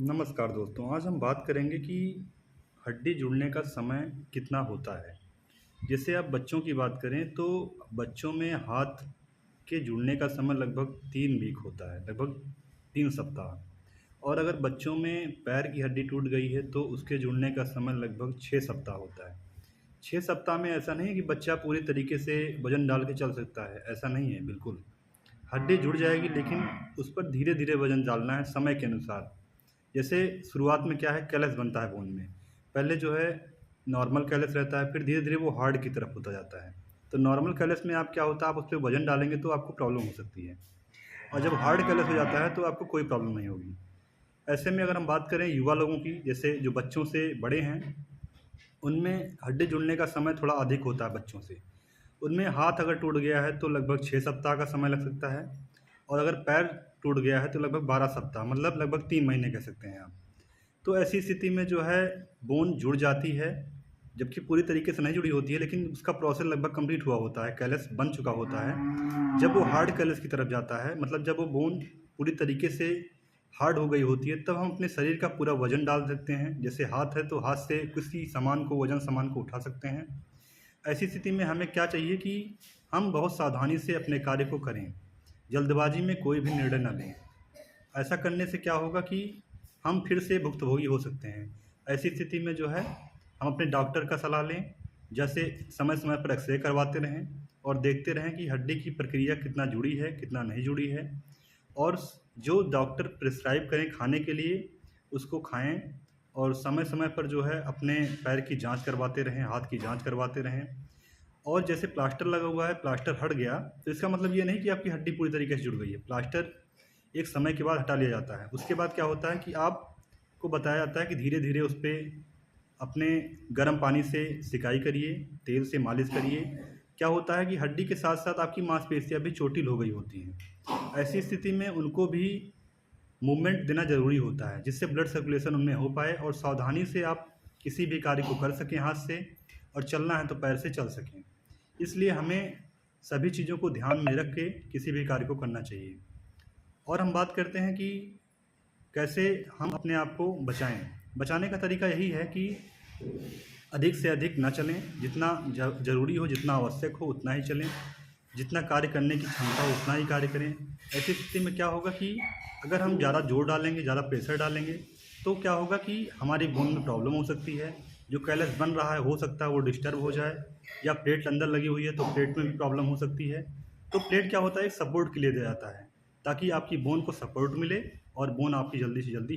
नमस्कार दोस्तों, आज हम बात करेंगे कि हड्डी जुड़ने का समय कितना होता है। जैसे आप बच्चों की बात करें तो बच्चों में हाथ के जुड़ने का समय लगभग 3 वीक होता है, लगभग 3 सप्ताह। और अगर बच्चों में पैर की हड्डी टूट गई है तो उसके जुड़ने का समय लगभग 6 सप्ताह होता है। 6 सप्ताह में ऐसा नहीं है कि बच्चा पूरी तरीके से वज़न डाल के चल सकता है, ऐसा नहीं है बिल्कुल। हड्डी जुड़ जाएगी लेकिन उस पर धीरे-धीरे वज़न डालना है समय के अनुसार। जैसे शुरुआत में क्या है, कैलस बनता है बोन में। पहले जो है नॉर्मल कैलस रहता है, फिर धीरे-धीरे वो हार्ड की तरफ होता जाता है। तो नॉर्मल कैलस में आप क्या होता है, आप उस पे वज़न डालेंगे तो आपको प्रॉब्लम हो सकती है। और जब हार्ड कैलस हो जाता है तो आपको कोई प्रॉब्लम नहीं होगी। ऐसे में अगर हम बात करें युवा लोगों की, जैसे जो बच्चों से बड़े हैं, उनमें हड्डी जुड़ने का समय थोड़ा अधिक होता है बच्चों से। उनमें हाथ अगर टूट गया है तो लगभग 6 सप्ताह का समय लग सकता है, और अगर पैर टूट गया है तो लगभग 12 सप्ताह, मतलब लगभग 3 महीने कह सकते हैं आप। तो ऐसी स्थिति में जो है बोन जुड़ जाती है, जबकि पूरी तरीके से नहीं जुड़ी होती है, लेकिन उसका प्रोसेस लगभग कंप्लीट हुआ होता है, कैलस बन चुका होता है। जब वो हार्ड कैलस की तरफ जाता है, मतलब जब वो बोन पूरी तरीके से हार्ड हो गई होती है, तब हम अपने शरीर का पूरा वज़न डाल सकते हैं। जैसे हाथ है तो हाथ से किसी सामान को, वज़न सामान को उठा सकते हैं। ऐसी स्थिति में हमें क्या चाहिए कि हम बहुत सावधानी से अपने कार्य को करें, जल्दबाजी में कोई भी निर्णय ना लें। ऐसा करने से क्या होगा कि हम फिर से भुक्तभोगी हो सकते हैं। ऐसी स्थिति में जो है हम अपने डॉक्टर का सलाह लें, जैसे समय समय पर एक्सरे करवाते रहें और देखते रहें कि हड्डी की प्रक्रिया कितना जुड़ी है, कितना नहीं जुड़ी है। और जो डॉक्टर प्रिस्क्राइब करें खाने के लिए, उसको खाएं। और समय समय पर जो है अपने पैर की जांच करवाते रहें, हाथ की जांच करवाते रहें। और जैसे प्लास्टर लगा हुआ है, प्लास्टर हट गया तो इसका मतलब ये नहीं कि आपकी हड्डी पूरी तरीके से जुड़ गई है। प्लास्टर एक समय के बाद हटा लिया जाता है। उसके बाद क्या होता है कि आपको बताया जाता है कि धीरे धीरे उस पर अपने गर्म पानी से सिकाई करिए, तेल से मालिश करिए। क्या होता है कि हड्डी के साथ साथ आपकी मांसपेशियां भी चोटिल हो गई होती हैं। ऐसी स्थिति में उनको भी मूवमेंट देना ज़रूरी होता है, जिससे ब्लड सर्कुलेशन उनमें हो पाए और सावधानी से आप किसी भी कार्य को कर सकें हाथ से, और चलना है तो पैर से चल सकें। इसलिए हमें सभी चीज़ों को ध्यान में रख के किसी भी कार्य को करना चाहिए। और हम बात करते हैं कि कैसे हम अपने आप को बचाएं। बचाने का तरीका यही है कि अधिक से अधिक ना चलें, जितना ज़रूरी हो, जितना आवश्यक हो उतना ही चलें। जितना कार्य करने की क्षमता हो उतना ही कार्य करें। ऐसी स्थिति में क्या होगा कि अगर हम ज़्यादा जोर डालेंगे, ज़्यादा प्रेशर डालेंगे, तो क्या होगा कि हमारी बोन में प्रॉब्लम हो सकती है। जो कैलस बन रहा है हो सकता है वो डिस्टर्ब हो जाए, या प्लेट अंदर लगी हुई है तो प्लेट में भी प्रॉब्लम हो सकती है। तो प्लेट क्या होता है, एक सपोर्ट के लिए दिया जाता है, ताकि आपकी बोन को सपोर्ट मिले और बोन आपकी जल्दी से जल्दी